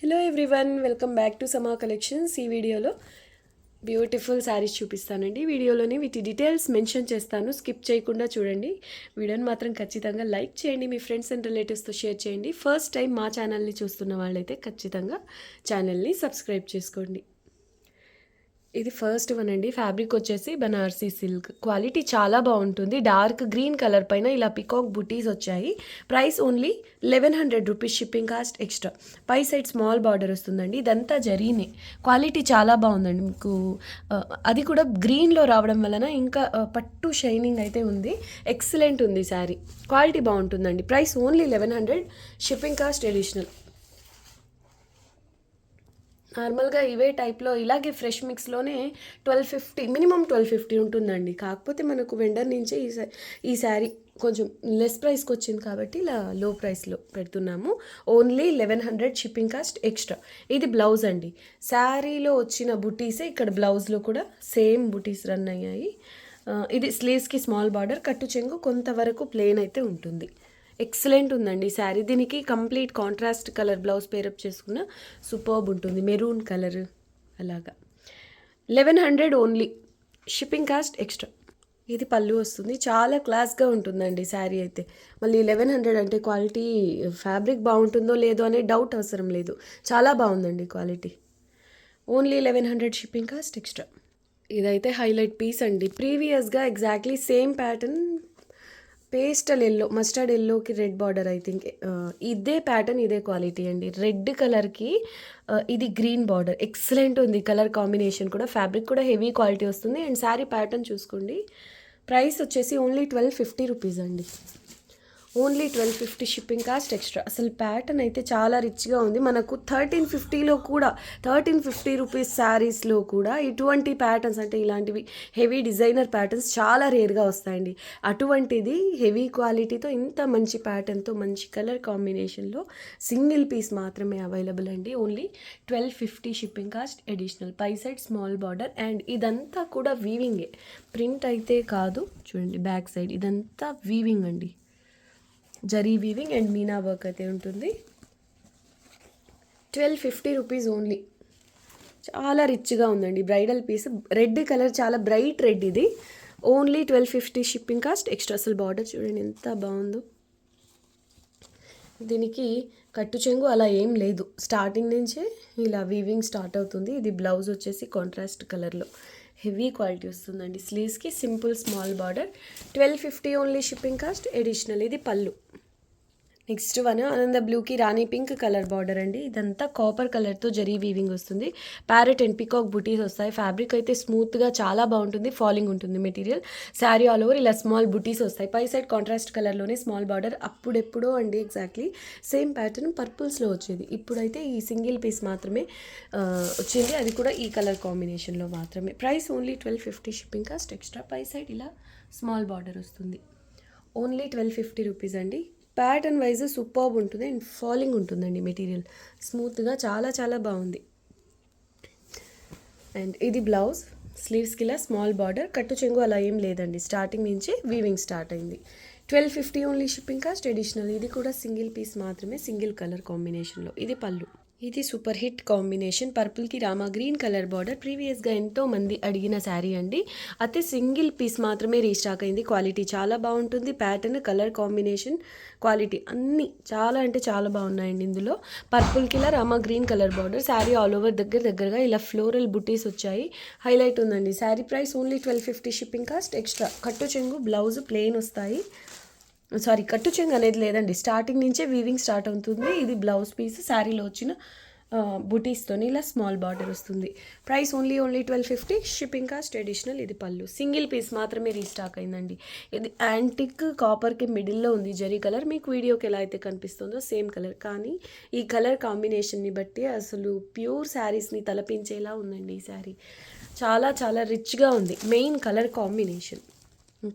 Hello everyone, welcome back to సమా collections. ఈ వీడియోలో బ్యూటిఫుల్ శారీస్ చూపిస్తానండి. వీడియోలోని వీటి డీటెయిల్స్ మెన్షన్ చేస్తాను, స్కిప్ చేయకుండా చూడండి. వీడియోని మాత్రం ఖచ్చితంగా లైక్ చేయండి, మీ ఫ్రెండ్స్ అండ్ రిలేటివ్స్తో షేర్ చేయండి. ఫస్ట్ టైం మా ఛానల్ని చూస్తున్న వాళ్ళైతే ఖచ్చితంగా ఛానల్ని సబ్స్క్రైబ్ చేసుకోండి. ఇది ఫస్ట్ వన్ అండి. ఫ్యాబ్రిక్ వచ్చేసి బనారసీ సిల్క్, క్వాలిటీ చాలా బాగుంటుంది. డార్క్ గ్రీన్ కలర్ పైన ఇలా పికాక్ బుటీస్ వచ్చాయి. Price only 1100 rupees, shipping cost extra. పై సైడ్ స్మాల్ బార్డర్ వస్తుందండి. ఇదంతా జరీనే, క్వాలిటీ చాలా బాగుందండి. మీకు అది కూడా గ్రీన్లో రావడం వలన ఇంకా పట్టు షైనింగ్ అయితే ఉంది. ఎక్సలెంట్ ఉంది శారీ, క్వాలిటీ బాగుంటుందండి. Price only 1100, shipping cost additional. నార్మల్గా ఇవే టైప్లో ఇలాగే ఫ్రెష్ మిక్స్లోనే 1250, మినిమం 1250 ఉంటుందండి. కాకపోతే మనకు వెండర్ నుంచే ఈ శారీ కొంచెం లెస్ ప్రైస్కి వచ్చింది కాబట్టి ఇలా లో ప్రైస్లో పెడుతున్నాము. Only 1100, shipping cost extra. ఇది బ్లౌజ్ అండి. శారీలో వచ్చిన బుటీసే ఇక్కడ బ్లౌజ్లో కూడా సేమ్ బుటీస్ రన్ అయ్యాయి. ఇది స్లీవ్స్కి స్మాల్ బార్డర్, కట్టు చెంగు కొంతవరకు ప్లెయిన్ అయితే ఉంటుంది. ఎక్సలెంట్ ఉందండి శారీ. దీనికి complete contrast colour blouse pair up చేసుకున్న సూపర్బ్ ఉంటుంది, మెరూన్ కలర్ అలాగా. 1100 ఓన్లీ, షిప్పింగ్ కాస్ట్ ఎక్స్ట్రా. ఇది పళ్ళు వస్తుంది, చాలా క్లాస్గా ఉంటుందండి శారీ అయితే. మళ్ళీ 1100 అంటే క్వాలిటీ ఫ్యాబ్రిక్ బాగుంటుందో లేదో అనే డౌట్ అవసరం లేదు. చాలా బాగుందండి quality. Only 1100, shipping cost extra. ఇదైతే హైలైట్ పీస్ అండి. ప్రీవియస్గా exactly same pattern, pastel yellow, mustard ఎల్లోకి రెడ్ బార్డర్, ఐ థింక్ ఇదే ప్యాటర్న్, ఇదే క్వాలిటీ అండి. రెడ్ కలర్కి ఇది గ్రీన్ బార్డర్, ఎక్సలెంట్ ఉంది కలర్ కాంబినేషన్ కూడా. ఫ్యాబ్రిక్ కూడా హెవీ క్వాలిటీ వస్తుంది. అండ్ శారీ ప్యాటర్న్ చూసుకోండి. ప్రైస్ వచ్చేసి ఓన్లీ 1250 రూపీస్ అండి. Only 1250, shipping cost extra. అసలు ప్యాటర్న్ అయితే చాలా రిచ్గా ఉంది. మనకు 1350లో కూడా, 1350 రూపీస్ శారీస్లో కూడా ఇటువంటి ప్యాటర్న్స్, అంటే ఇలాంటివి హెవీ డిజైనర్ ప్యాటర్న్స్ చాలా రేర్గా వస్తాయండి. అటువంటిది హెవీ క్వాలిటీతో ఇంత మంచి ప్యాటర్న్తో మంచి కలర్ కాంబినేషన్లో సింగిల్ పీస్ మాత్రమే అవైలబుల్ అండి. Only 1250, shipping cost additional. పై సైడ్ స్మాల్ బార్డర్, అండ్ ఇదంతా కూడా వీవింగే, ప్రింట్ అయితే కాదు. చూడండి బ్యాక్ సైడ్ ఇదంతా వీవింగ్ అండి, zari weaving and meena work అయితే ఉంటుంది. 1250 రూపీస్ ఓన్లీ. చాలా రిచ్గా ఉందండి, బ్రైడల్ పీస్. రెడ్ కలర్, చాలా బ్రైట్ రెడ్ ఇది. Only 1250, shipping cost extra. అసలు బార్డర్ చూడండి ఎంత బాగుందో. దీనికి కట్టు చెంగు అలా ఏం లేదు, స్టార్టింగ్ నుంచే ఇలా వీవింగ్ స్టార్ట్ అవుతుంది. ఇది బ్లౌజ్ వచ్చేసి కాంట్రాస్ట్ కలర్లో హెవీ క్వాలిటీ వస్తుందండి. స్లీవ్స్కి simple small border. 1250 only, shipping cost additional. ఇది పళ్ళు. నెక్స్ట్ వన్ ఆనంద బ్లూకి రాణి పింక్ కలర్ బార్డర్ అండి. ఇదంతా కాపర్ కలర్తో జరీ వీవింగ్ వస్తుంది. ప్యారెట్ అండ్ పికాక్ బుటీస్ వస్తాయి. ఫ్యాబ్రిక్ అయితే స్మూత్గా చాలా బాగుంటుంది, ఫాలింగ్ ఉంటుంది మెటీరియల్. శారీ ఆల్ ఓవర్ ఇలా స్మాల్ బుటీస్ వస్తాయి. పై సైడ్ కాంట్రాస్ట్ కలర్లోనే స్మాల్ బార్డర్. అప్పుడెప్పుడో అండి ఎగ్జాక్ట్లీ సేమ్ ప్యాటర్న్ పర్పుల్స్లో వచ్చేది. ఇప్పుడైతే ఈ సింగిల్ పీస్ మాత్రమే వచ్చింది, అది కూడా ఈ కలర్ కాంబినేషన్లో మాత్రమే. Price only 1250, shipping cost extra. పై సైడ్ ఇలా స్మాల్ బార్డర్ వస్తుంది. ఓన్లీ 1250 రూపీస్ అండి. ప్యాటర్న్ వైజ్ సూపర్బ్ ఉంటుంది అండ్ ఫాలింగ్ ఉంటుందండి మెటీరియల్, స్మూత్గా చాలా చాలా బాగుంది. అండ్ ఇది బ్లౌజ్, స్లీవ్స్కి ఇలా స్మాల్ బార్డర్, కట్టు చెంగు అలా ఏం లేదండి, స్టార్టింగ్ నుంచి వీవింగ్ స్టార్ట్ అయింది. 1250 ఓన్లీ, షిప్పింగ్ కాస్ట్ అడిషనల్. ఇది కూడా సింగిల్ పీస్ మాత్రమే, సింగిల్ కలర్ కాంబినేషన్లో. ఇది పళ్ళు. ఇది సూపర్ హిట్ కాంబినేషన్, పర్పుల్కి రామా గ్రీన్ కలర్ బార్డర్. ప్రీవియస్గా ఎంతో మంది అడిగిన శారీ అండి. అయితే సింగిల్ పీస్ మాత్రమే రీస్టాక్ అయింది. క్వాలిటీ చాలా బాగుంటుంది. ప్యాటర్న్, కలర్ కాంబినేషన్, క్వాలిటీ అన్నీ చాలా అంటే చాలా బాగున్నాయండి. ఇందులో పర్పుల్కి ఇలా Rama green colour border. Sari all over దగ్గరగా ఇలా ఫ్లోరల్ బుటీస్ వచ్చాయి, హైలైట్ ఉందండి. Sari price only 1250, shipping cost extra. కట్టు చెంగు, బ్లౌజ్ ప్లెయిన్ వస్తాయి. సారీ, కట్టు చెంగు అనేది లేదండి, స్టార్టింగ్ నుంచే వీవింగ్ స్టార్ట్ అవుతుంది. ఇది బ్లౌజ్ పీస్, శారీలో వచ్చిన బుటీస్తోని ఇలా స్మాల్ బార్డర్ వస్తుంది. Price only 1250, shipping cost additional. ఇది పళ్ళు. సింగిల్ పీస్ మాత్రమే రీస్టాక్ అయిందండి. ఇది యాంటిక్ కాపర్కి మిడిల్లో ఉంది జరీ కలర్. మీకు వీడియోకి ఎలా అయితే కనిపిస్తుందో సేమ్ కలర్, కానీ ఈ కలర్ కాంబినేషన్ని బట్టి అసలు ప్యూర్ శారీస్ని తలపించేలా ఉందండి ఈ శారీ. చాలా చాలా రిచ్గా ఉంది, మెయిన్ కలర్ కాంబినేషన్.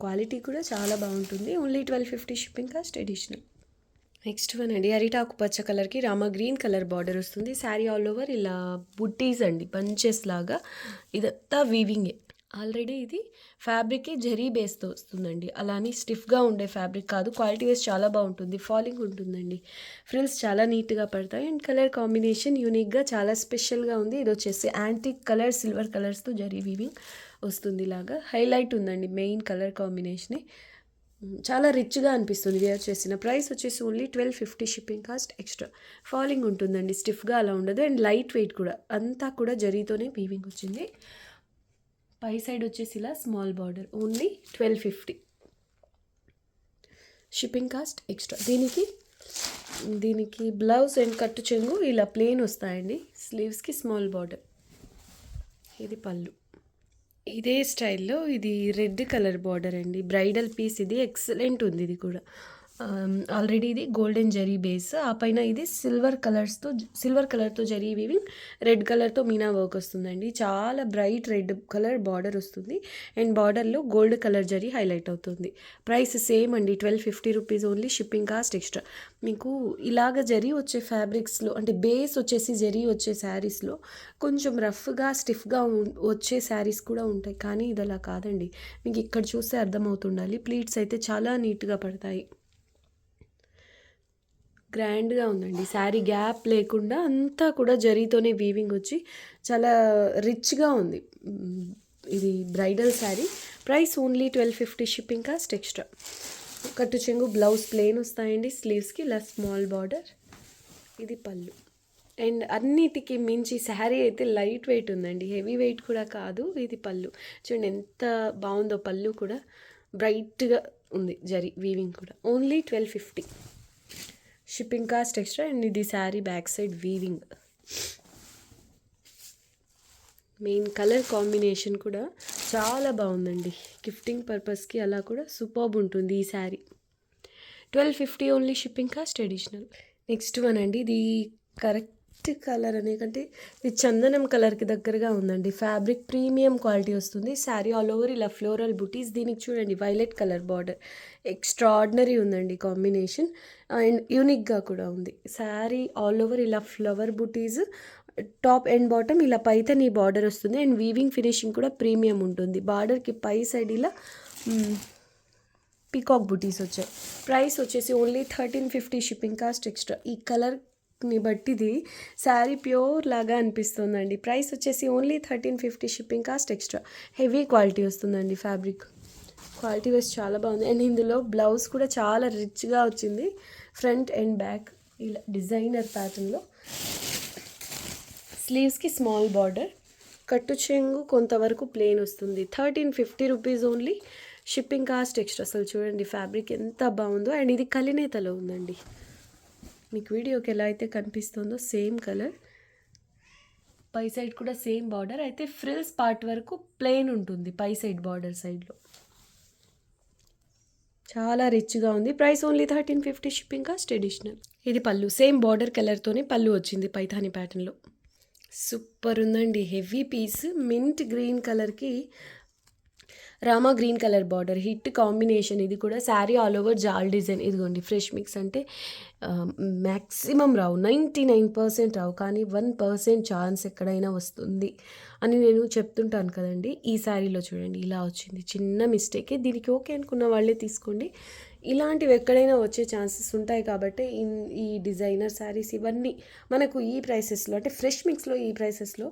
క్వాలిటీ కూడా చాలా బాగుంటుంది. Only 1250, shipping cost additional. Next one అండి, అరిటాకు పచ్చ కలర్కి రామా గ్రీన్ కలర్ బార్డర్ వస్తుంది. శారీ ఆల్ ఓవర్ ఇలా బుట్టీస్ అండి, బంచెస్ లాగా. ఇదంతా వీవింగే. ఆల్రెడీ ఇది ఫ్యాబ్రికే జరీ బేస్తో వస్తుందండి. అలా అని స్టిఫ్గా ఉండే ఫ్యాబ్రిక్ కాదు. క్వాలిటీ వైజ్ చాలా బాగుంటుంది. ఫాలింగ్ ఉంటుందండి. ఫ్రిల్స్ చాలా నీట్గా పడతాయి. అండ్ కలర్ కాంబినేషన్ యూనిక్గా చాలా స్పెషల్గా ఉంది. ఇది వచ్చేసి యాంటిక్ కలర్ సిల్వర్ కలర్స్తో జరీ వీవింగ్ వస్తుంది. ఇలాగా హైలైట్ ఉందండి మెయిన్ కలర్ కాంబినేషనే. చాలా రిచ్గా అనిపిస్తుంది వేర్ చేసిన. ప్రైస్ వచ్చేసి only 1250 shipping cost extra. Falling ఉంటుందండి, స్టిఫ్గా అలా ఉండదు. అండ్ లైట్ వెయిట్ కూడా, అంతా కూడా జరీతోనే వీవింగ్ వచ్చింది. పై సైడ్ వచ్చేసి ఇలా small border, only 1250 shipping cost extra. దీనికి బ్లౌజ్ అండ్ కట్టు చెంగు ఇలా ప్లెయిన్ వస్తాయండి. స్లీవ్స్కి స్మాల్ బార్డర్. ఇది పళ్ళు. ఇదే స్టైల్లో ఇది రెడ్ కలర్ బార్డర్ అండి. బ్రైడల్ పీస్ ఇది. ఎక్సలెంట్ ఉంది ఇది కూడా. ఆల్రెడీ ఇది గోల్డెన్ జరీ బేస్, ఆ పైన ఇది సిల్వర్ కలర్తో జరీ వీవింగ్, రెడ్ కలర్తో మీనా వర్క్ వస్తుందండి. చాలా బ్రైట్ రెడ్ కలర్ బార్డర్ వస్తుంది. అండ్ బార్డర్లో గోల్డ్ కలర్ జరీ హైలైట్ అవుతుంది. ప్రైస్ సేమ్ అండి, 1250 rupees only. Shipping cost extra. మీకు ఇలాగ జరీ వచ్చే ఫ్యాబ్రిక్స్లో, అంటే బేస్ వచ్చేసి జరీ వచ్చే శారీస్లో కొంచెం రఫ్గా స్టిఫ్గా వచ్చే శారీస్ కూడా ఉంటాయి. కానీ ఇది అలా కాదండి. మీకు ఇక్కడ చూస్తే అర్థమవుతుండాలి. ప్లీట్స్ అయితే చాలా నీట్గా పడతాయి. గ్రాండ్గా ఉందండి. శారీ గ్యాప్ లేకుండా అంతా కూడా జరీతోనే వీవింగ్ వచ్చి చాలా రిచ్గా ఉంది. ఇది bridal sari. Price only 1250 shipping cost extra. కట్టు చెంగు, బ్లౌజ్ ప్లెయిన్ వస్తాయండి. స్లీవ్స్కి ఇలా స్మాల్ బార్డర్. ఇది పళ్ళు. అండ్ అన్నిటికీ మించి శారీ అయితే లైట్ వెయిట్ ఉందండి, హెవీ వెయిట్ కూడా కాదు. ఇది పళ్ళు చూడండి ఎంత బాగుందో. పళ్ళు కూడా బ్రైట్గా ఉంది, జరీ వీవింగ్ కూడా. Only 1250 shipping cost extra. And ఇది sari back side weaving. Main colour combination కూడా చాలా బాగుందండి. గిఫ్టింగ్ పర్పస్కి అలా కూడా సూపర్బ్ ఉంటుంది ఈ sari. 1250 only. Shipping cost additional. Next one అండి. ఇది కరెక్ట్ కలర్ అనే కంటే ఇది చందనం కలర్కి దగ్గరగా ఉందండి. ఫ్యాబ్రిక్ ప్రీమియం క్వాలిటీ వస్తుంది. శారీ ఆల్ ఓవర్ ఇలా ఫ్లోరల్ బుటీస్. దీనికి చూడండి వైలెట్ కలర్ బార్డర్. ఎక్స్ట్రాడినరీ ఉందండి కాంబినేషన్. అండ్ యూనిక్గా కూడా ఉంది. శారీ ఆల్ ఓవర్ ఇలా flower buttis, top and bottom ఇలా పైతని బార్డర్ వస్తుంది. అండ్ వీవింగ్ ఫినిషింగ్ కూడా ప్రీమియం ఉంటుంది. బార్డర్కి పై సైడ్ ఇలా పీకాక్ బుటీస్ వచ్చాయి. ప్రైస్ వచ్చేసి ఓన్లీ 1350 షిప్పింగ్ కాస్ట్ ఎక్స్ట్రా. ఈ కలర్ని బట్టి ఇది శారీ ప్యూర్ లాగా అనిపిస్తుందండి. ప్రైస్ వచ్చేసి only 1350 shipping cost extra. Heavy quality వస్తుందండి ఫ్యాబ్రిక్. క్వాలిటీ వైజ్ చాలా బాగుంది. అండ్ ఇందులో బ్లౌజ్ కూడా చాలా రిచ్గా వచ్చింది. ఫ్రంట్ అండ్ బ్యాక్ ఇలా డిజైనర్ ప్యాటర్న్లో. స్లీవ్స్కి స్మాల్ బార్డర్. కట్టు చెంగు కొంతవరకు ప్లెయిన్ వస్తుంది. 1350 rupees only. Shipping cost extra. అసలు చూడండి ఫ్యాబ్రిక్ ఎంత బాగుందో. అండ్ ఇది కలినేతలో ఉందండి. మీకు వీడియోకి ఎలా అయితే కనిపిస్తుందో సేమ్ కలర్. పై సైడ్ కూడా సేమ్ బార్డర్. అయితే ఫ్రిల్స్ పార్ట్ వరకు ప్లెయిన్ ఉంటుంది పై సైడ్ బార్డర్ సైడ్లో. చాలా రిచ్గా ఉంది. Price only 1350 shipping cost additional. ఇది పళ్ళు. సేమ్ బార్డర్ కలర్తోనే పళ్ళు వచ్చింది పైథాని ప్యాటర్న్లో. సూపర్ ఉందండి. Heavy piece. మింట్ గ్రీన్ కలర్కి rama green colour border. Hit combination ఇది కూడా. Sari all over jaal design. ఇదిగోండి ఫ్రెష్ మిక్స్ అంటే మ్యాక్సిమం రావు, 99% రావు, కానీ 1% ఛాన్స్ ఎక్కడైనా వస్తుంది అని నేను చెప్తుంటాను కదండి. ఈ శారీలో చూడండి ఇలా వచ్చింది. చిన్న మిస్టేకే. దీనికి ఓకే అనుకున్న వాళ్ళే తీసుకోండి. ఇలాంటివి ఎక్కడైనా వచ్చే ఛాన్సెస్ ఉంటాయి కాబట్టి ఈ డిజైనర్ శారీస్ ఇవన్నీ మనకు ఈ ప్రైసెస్లో, అంటే ఫ్రెష్ మిక్స్లో ఈ ప్రైసెస్లో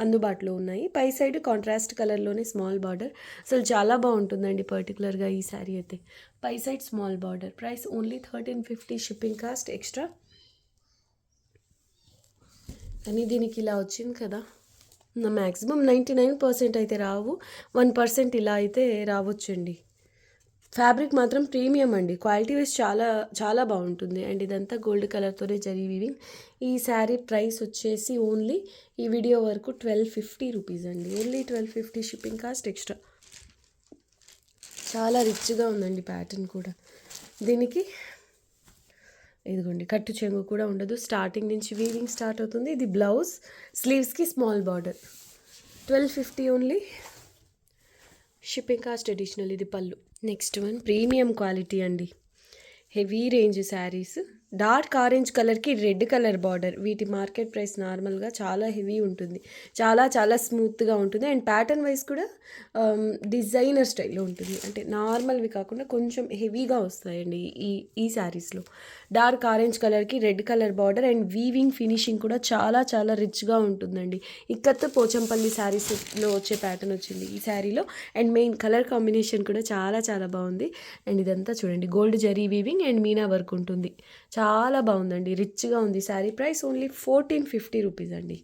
అందుబాటులో ఉన్నాయి. పై సైడ్ కాంట్రాస్ట్ కలర్లోనే స్మాల్ బార్డర్. అసలు చాలా బాగుంటుందండి పర్టికులర్గా ఈ శారీ అయితే. పై side small border. Price only 1350 shipping cost extra. కానీ దీనికి ఇలా వచ్చింది కదా, మ్యాక్సిమం 99% అయితే రావు, 1% ఇలా అయితే రావచ్చండి. ఫ్యాబ్రిక్ మాత్రం ప్రీమియం అండి. క్వాలిటీ వైజ్ చాలా చాలా బాగుంటుంది. అండ్ ఇదంతా గోల్డ్ కలర్తోనే జరీ వీవింగ్. ఈ శారీ ప్రైస్ వచ్చేసి ఓన్లీ ఈ వీడియో వరకు 1250 రూపీస్ అండి. Only 1250 shipping cost extra. చాలా రిచ్గా ఉందండి ప్యాటర్న్ కూడా. దీనికి ఇదిగోండి కట్టు చెంగు కూడా ఉండదు. స్టార్టింగ్ నుంచి వీవింగ్ స్టార్ట్ అవుతుంది. ఇది బ్లౌజ్. స్లీవ్స్కి small border. 1250 only. Shipping cost additional. ఇది పళ్ళు. నెక్స్ట్ వన్ ప్రీమియం క్వాలిటీ అండి. Heavy range saris. Dark orange కలర్కి రెడ్ కలర్ బార్డర్. వీటి మార్కెట్ ప్రైస్ నార్మల్గా చాలా హెవీ ఉంటుంది, చాలా చాలా స్మూత్గా ఉంటుంది. అండ్ ప్యాటర్న్ వైజ్ కూడా డిజైనర్ స్టైల్లో ఉంటుంది. అంటే నార్మల్వి కాకుండా కొంచెం హెవీగా వస్తాయండి ఈ శారీస్లో. డార్క్ ఆరెంజ్ కలర్కి red colour border and weaving finishing కూడా చాలా చాలా రిచ్గా ఉంటుందండి. ఇక్కత్ పోచంపల్లి శారీస్లో వచ్చే ప్యాటర్న్ వచ్చింది ఈ శారీలో. అండ్ మెయిన్ కలర్ కాంబినేషన్ కూడా చాలా చాలా బాగుంది. అండ్ ఇదంతా చూడండి gold zari weaving and meena work ఉంటుంది. చాలా బాగుందండి, రిచ్గా ఉంది. శారీ ప్రైస్ ఓన్లీ 1450 రూపీస్ అండి.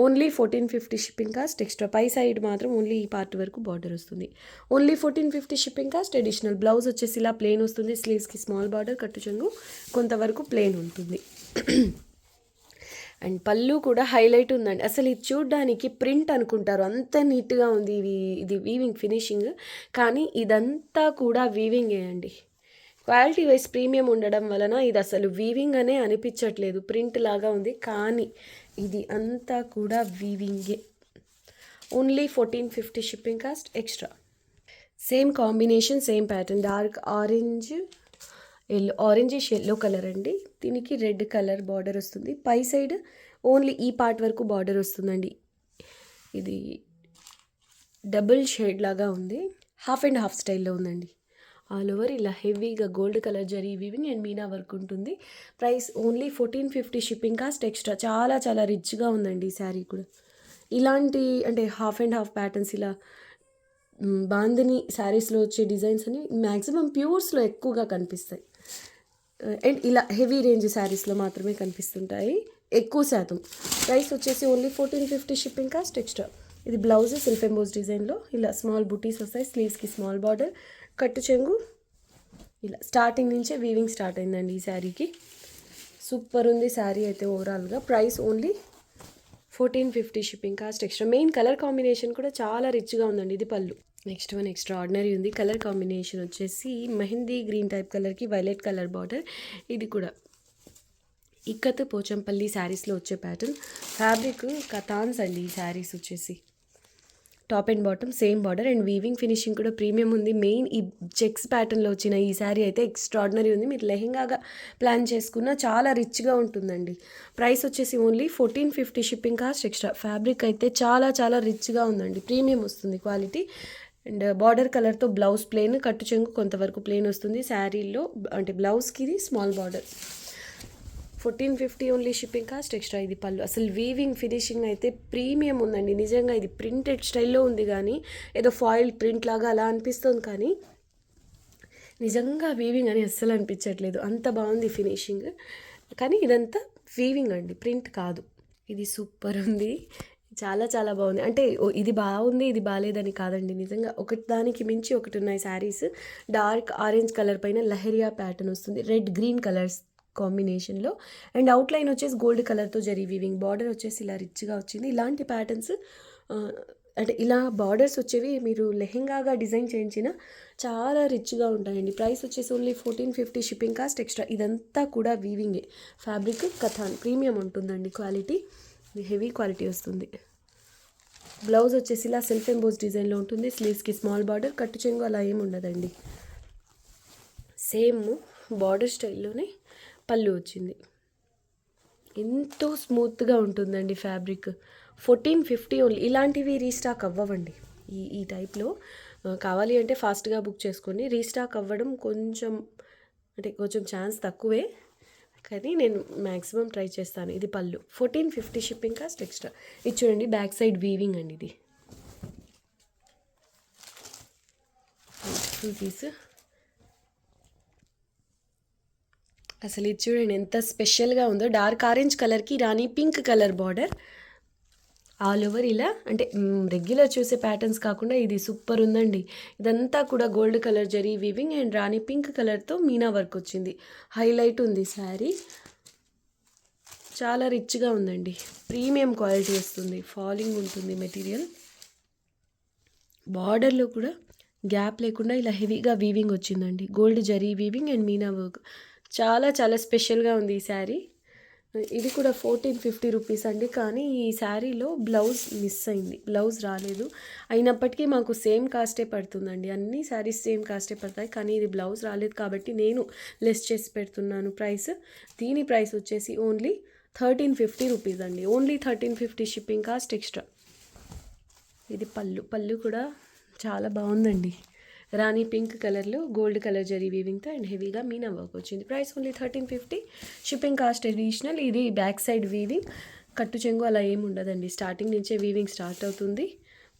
Only 1450 shipping cost extra. పై సైడ్ మాత్రం ఓన్లీ ఈ పార్ట్ వరకు బార్డర్ వస్తుంది. Only 1450 shipping cost additional. Blouse వచ్చేసి ఇలా ప్లెయిన్ వస్తుంది. స్లీవ్స్కి స్మాల్ బార్డర్, కట్టు చెంగు కొంతవరకు ప్లెయిన్ ఉంటుంది. అండ్ పళ్ళు కూడా హైలైట్ ఉందండి. అసలు ఇది చూడ్డానికి ప్రింట్ అనుకుంటారు, అంత నీట్గా ఉంది ఇది వీవింగ్ ఫినిషింగ్. కానీ ఇదంతా కూడా వీవింగే అండి. క్వాలిటీ వైజ్ ప్రీమియం ఉండడం వలన ఇది అసలు వీవింగ్ అనే అనిపించట్లేదు, ప్రింట్ లాగా ఉంది. కానీ ఇది అంతా కూడా వీవింగే. Only 1450 shipping cost extra. Same combination, same pattern. Dark orange orangish yellow colour అండి. దీనికి రెడ్ కలర్ బార్డర్ వస్తుంది. పై సైడ్ ఓన్లీ ఈ పార్ట్ వరకు బార్డర్ వస్తుందండి. ఇది డబుల్ షేడ్ లాగా ఉంది, హాఫ్ అండ్ హాఫ్ స్టైల్లో ఉందండి. ఆల్ ఓవర్ ఇలా హెవీగా gold colour zari weaving and meena work ఉంటుంది. Price only 1450 shipping cost extra. చాలా చాలా రిచ్గా ఉందండి ఈ శారీ కూడా. ఇలాంటి అంటే హాఫ్ అండ్ హాఫ్ ప్యాటర్న్స్, ఇలా బాందిని శారీస్లో వచ్చే డిజైన్స్ అని మ్యాక్సిమం ప్యూర్స్లో ఎక్కువగా కనిపిస్తాయి. అండ్ ఇలా హెవీ రేంజ్ శారీస్లో మాత్రమే కనిపిస్తుంటాయి ఎక్కువ శాతం. ప్రైస్ వచ్చేసి ఓన్లీ 1450 షిప్పింగ్ కాస్ట్ ఎక్స్ట్రా. ఇది బ్లౌజ్ సెల్ఫ్ ఎంబోస్ డిజైన్లో ఇలా స్మాల్ బుటీస్ వస్తాయి. స్లీవ్స్కి స్మాల్ బార్డర్, కట్టు చెంగు. ఇలా స్టార్టింగ్ నుంచే వీవింగ్ స్టార్ట్ అయిందండి ఈ శారీకి. సూపర్ ఉంది శారీ అయితే ఓవరాల్గా. Price only 1450 shipping cost extra. Main colour combination కూడా చాలా రిచ్గా ఉందండి. ఇది పళ్ళు. నెక్స్ట్ వన్ ఎక్స్ట్రా ఆర్డినరీ ఉంది. కలర్ కాంబినేషన్ వచ్చేసి మెహందీ గ్రీన్ టైప్ కలర్కి వైలెట్ కలర్ బార్డర్. ఇది కూడా ఇక్కత్ పోచంపల్లి శారీస్లో వచ్చే ప్యాటర్న్. ఫ్యాబ్రిక్ కథాన్స్ అండి ఈ శారీస్ వచ్చేసి. Top and bottom same border and weaving finishing కూడా ప్రీమియం ఉంది. మెయిన్ ఈ చెక్స్ ప్యాటర్న్లో వచ్చిన ఈ శారీ అయితే ఎక్స్ట్రాడినరీ ఉంది. మీరు లెహెంగాగా ప్లాన్ చేసుకున్న చాలా రిచ్గా ఉంటుందండి. ప్రైస్ వచ్చేసి only 1450 shipping cost extra. Fabric అయితే చాలా చాలా రిచ్గా ఉందండి, ప్రీమియం వస్తుంది క్వాలిటీ. అండ్ బార్డర్ కలర్తో బ్లౌజ్ ప్లెయిన్, కట్టు చెంగు కొంతవరకు ప్లెయిన్ వస్తుంది. శారీలో అంటే బ్లౌజ్కి ఇది small border. 1450 only shipping cost extra. ఇది పళ్ళు. అసలు వీవింగ్ ఫినిషింగ్ అయితే ప్రీమియం ఉందండి నిజంగా. ఇది ప్రింటెడ్ స్టైల్లో ఉంది, కానీ ఏదో ఫాయిల్ ప్రింట్ లాగా అలా అనిపిస్తుంది, కానీ నిజంగా వీవింగ్ అని అస్సలు అనిపించట్లేదు, అంత బాగుంది ఫినిషింగ్. కానీ ఇదంతా వీవింగ్ అండి, ప్రింట్ కాదు. ఇది సూపర్ ఉంది, చాలా చాలా బాగుంది. అంటే ఇది బాగుంది ఇది బాగాలేదని కాదండి, నిజంగా ఒకటి దానికి మించి ఒకటి ఉన్నాయి శారీస్. డార్క్ ఆరెంజ్ కలర్ పైన లహరియా ప్యాటర్న్ వస్తుంది, రెడ్ గ్రీన్ కలర్స్ కాంబినేషన్లో. అండ్ అవుట్లైన్ వచ్చేసి గోల్డ్ కలర్తో జరీ వీవింగ్. బార్డర్ వచ్చేసి ఇలా రిచ్గా వచ్చింది. ఇలాంటి ప్యాటర్న్స్ అంటే ఇలా బార్డర్స్ వచ్చేవి మీరు లెహెంగాగా డిజైన్ చేయించిన చాలా రిచ్గా ఉంటాయండి. ప్రైస్ వచ్చేసి ఓన్లీ 1450 షిప్పింగ్ కాస్ట్ ఎక్స్ట్రా. ఇదంతా కూడా వీవింగే. ఫ్యాబ్రిక్ కథాన్ ప్రీమియం ఉంటుందండి క్వాలిటీ, హెవీ క్వాలిటీ వస్తుంది. బ్లౌజ్ వచ్చేసి ఇలా సెల్ఫ్ ఎంబోస్ డిజైన్లో ఉంటుంది. స్లీవ్స్కి స్మాల్ బార్డర్, కట్టు చెంగు అలా ఏమి ఉండదండి. సేమ్ బార్డర్ స్టైల్లోనే పళ్ళు వచ్చింది. ఎంతో స్మూత్గా ఉంటుందండి ఫ్యాబ్రిక్. 1450 ఓన్లీ. ఇలాంటివి రీస్టాక్ అవ్వవండి ఈ టైప్లో. కావాలి అంటే ఫాస్ట్గా బుక్ చేసుకోండి. రీస్టాక్ అవ్వడం కొంచెం అంటే కొంచెం ఛాన్స్ తక్కువే, కానీ నేను మ్యాక్సిమం ట్రై చేస్తాను. ఇది పళ్ళు. 1450 షిప్పింగ్ కాస్ట్ ఎక్స్ట్రా. ఇది చూడండి బ్యాక్ సైడ్ వీవింగ్ అండి. ఇది ఫుల్ పీస్. అసలు ఇది చూడండి ఎంత స్పెషల్గా ఉందో. డార్క్ ఆరెంజ్ కలర్కి rani pink colour border. All over ఇలా అంటే రెగ్యులర్ చూసే ప్యాటర్న్స్ కాకుండా ఇది సూపర్ ఉందండి. ఇదంతా కూడా gold colour zari weaving and Rani pink కలర్తో మీనా వర్క్ వచ్చింది. హైలైట్ ఉంది శారీ, చాలా రిచ్గా ఉందండి. ప్రీమియం క్వాలిటీ వస్తుంది, ఫాలింగ్ ఉంటుంది మెటీరియల్. బార్డర్లో కూడా గ్యాప్ లేకుండా ఇలా హెవీగా వీవింగ్ వచ్చిందండి. Gold zari weaving and meena work. చాలా చాలా స్పెషల్గా ఉంది ఈ శారీ. ఇది కూడా 1450 రూపీస్ అండి. కానీ ఈ శారీలో బ్లౌజ్ మిస్ అయింది, బ్లౌజ్ రాలేదు. అయినప్పటికీ మాకు సేమ్ కాస్టే పడుతుందండి, అన్ని శారీస్ సేమ్ కాస్టే పడతాయి. కానీ ఇది బ్లౌజ్ రాలేదు కాబట్టి నేను లెస్ చేసి పెడుతున్నాను ప్రైస్. దీని ప్రైస్ వచ్చేసి ఓన్లీ 1350 రూపీస్ అండి. Only 1350 shipping cost extra. ఇది పళ్ళు కూడా చాలా బాగుందండి. రాణి పింక్ కలర్లో గోల్డ్ కలర్ జరీ వీవింగ్తో అండ్ హెవీగా మీనా వర్క్ వచ్చింది. Price only 1350, shipping cost additional. ఇది బ్యాక్ సైడ్ వీవింగ్, కట్టు చెంగు అలా ఏమి ఉండదండి, స్టార్టింగ్ నుంచే వీవింగ్ స్టార్ట్ అవుతుంది.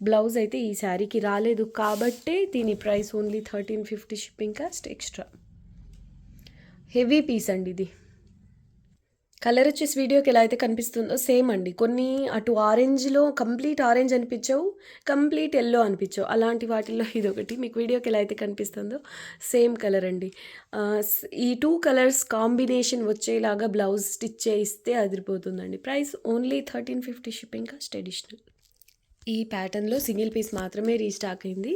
బ్లౌజ్ అయితే ఈ శారీకి రాలేదు కాబట్టే దీని price only 1350, shipping cost extra. Heavy piece అండి ఇది. కలర్ వచ్చేసి వీడియోకి ఎలా అయితే కనిపిస్తుందో సేమ్ అండి. కొన్ని అటు ఆరెంజ్లో కంప్లీట్ ఆరెంజ్ అనిపించవు, కంప్లీట్ ఎల్లో అనిపించవు, అలాంటి వాటిల్లో ఇది ఒకటి. మీకు వీడియోకి ఎలా అయితే కనిపిస్తుందో సేమ్ కలర్ అండి. ఈ 2 కలర్స్ కాంబినేషన్ వచ్చేలాగా బ్లౌజ్ స్టిచ్ చేయిస్తే అదిరిపోతుందండి. Price only 1350, shipping cost additional. ఈ ప్యాటర్న్లో సింగిల్ పీస్ మాత్రమే రీస్టాక్ అయింది.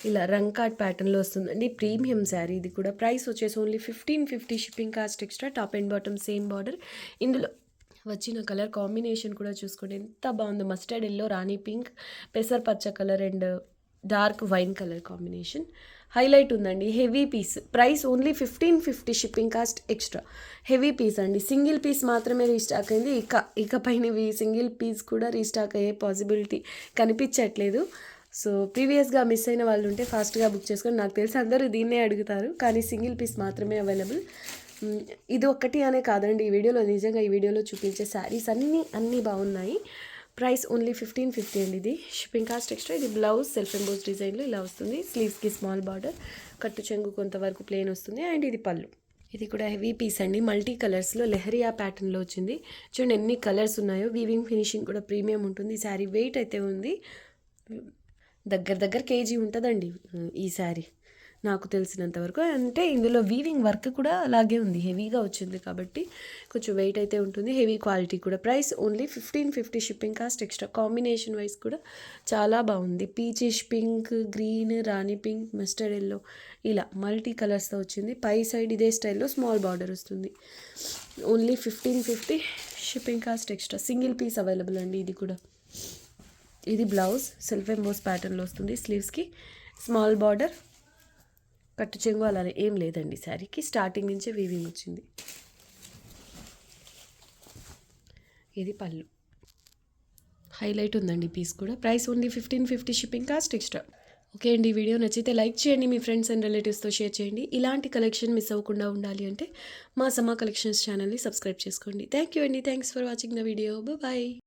ఇలా రంగ్ కార్డ్ ప్యాటర్న్లో వస్తుందండి. ప్రీమియం శారీ ఇది కూడా. ప్రైస్ వచ్చేసి only 1550, shipping cost extra. Top and bottom same border. ఇందులో వచ్చిన కలర్ కాంబినేషన్ కూడా చూసుకోండి ఎంత బాగుందో. మస్టర్డ్ ఎల్లో, రాణి పింక్, పెసర్ పచ్చ colour and dark wine colour combination highlight ఉందండి. Heavy piece. Price only 1550, shipping cost extra. Heavy piece అండి. సింగిల్ పీస్ మాత్రమే రీస్టాక్ అయింది. ఇకపైనవి సింగిల్ పీస్ కూడా రీస్టాక్ అయ్యే పాసిబిలిటీ కనిపించట్లేదు. సో ప్రీవియస్గా మిస్ అయిన వాళ్ళు ఉంటే ఫాస్ట్గా బుక్ చేసుకొని, నాకు తెలిసి అందరూ దీన్నే అడుగుతారు, కానీ సింగిల్ పీస్ మాత్రమే అవైలబుల్. ఇది ఒక్కటి అనే కాదండి, ఈ వీడియోలో చూపించే శారీస్ అన్నీ బాగున్నాయి. ప్రైస్ ఓన్లీ 1550 అండి. ఇది షిప్పింగ్ కాస్ట్ ఎక్స్ట్రా. ఇది బ్లౌజ్ సెల్ఫ్ ఎంబోస్ డిజైన్లో ఇలా వస్తుంది. స్లీవ్స్కి స్మాల్ బార్డర్, కట్టు చెంగు కొంతవరకు ప్లెయిన్ వస్తుంది అండ్ ఇది పళ్ళు. ఇది కూడా హెవీ పీస్ అండి. మల్టీ కలర్స్లో లెహరియా ప్యాటర్న్లో వచ్చింది. చూడండి ఎన్ని కలర్స్ ఉన్నాయో. వీవింగ్ ఫినిషింగ్ కూడా ప్రీమియం ఉంటుంది. ఈ శారీ వెయిట్ అయితే ఉంది, దగ్గర కేజీ ఉంటుందండి ఈ శారీ నాకు తెలిసినంత వరకు. అంటే ఇందులో వీవింగ్ వర్క్ కూడా అలాగే ఉంది, హెవీగా వచ్చింది కాబట్టి కొంచెం వెయిట్ అయితే ఉంటుంది. హెవీ క్వాలిటీ కూడా. Price only 1550, shipping cost extra. Combination wise కూడా చాలా బాగుంది. Peachish pink, green, rani pink, mustard yellow ఇలా మల్టీ కలర్స్తో వచ్చింది. పై సైడ్ ఇదే స్టైల్లో స్మాల్ బార్డర్ వస్తుంది. Only 1550, shipping cost extra. Single piece available అండి. ఇది కూడా. ఇది బ్లౌజ్ సెల్ఫ్ ఎంబోస్ ప్యాటర్న్లో వస్తుంది. స్లీవ్స్కి స్మాల్ బార్డర్, కట్టు చెంగు అలానే ఏం లేదండి శారీకి. స్టార్టింగ్ నుంచే వీవింగ్ వచ్చింది. ఇది పళ్ళు. హైలైట్ ఉందండి పీస్ కూడా. Price only 1550, shipping cost extra. Okay అండి, వీడియో నచ్చితే లైక్ చేయండి, మీ ఫ్రెండ్స్ అండ్ రిలేటివ్స్తో షేర్ చేయండి. ఇలాంటి కలెక్షన్ మిస్ అవ్వకుండా ఉండాలి అంటే మా సమా కలెక్షన్స్ ఛానల్ని సబ్స్క్రైబ్ చేసుకోండి. థ్యాంక్ యూ అండి. Thanks for watching the video. Bye.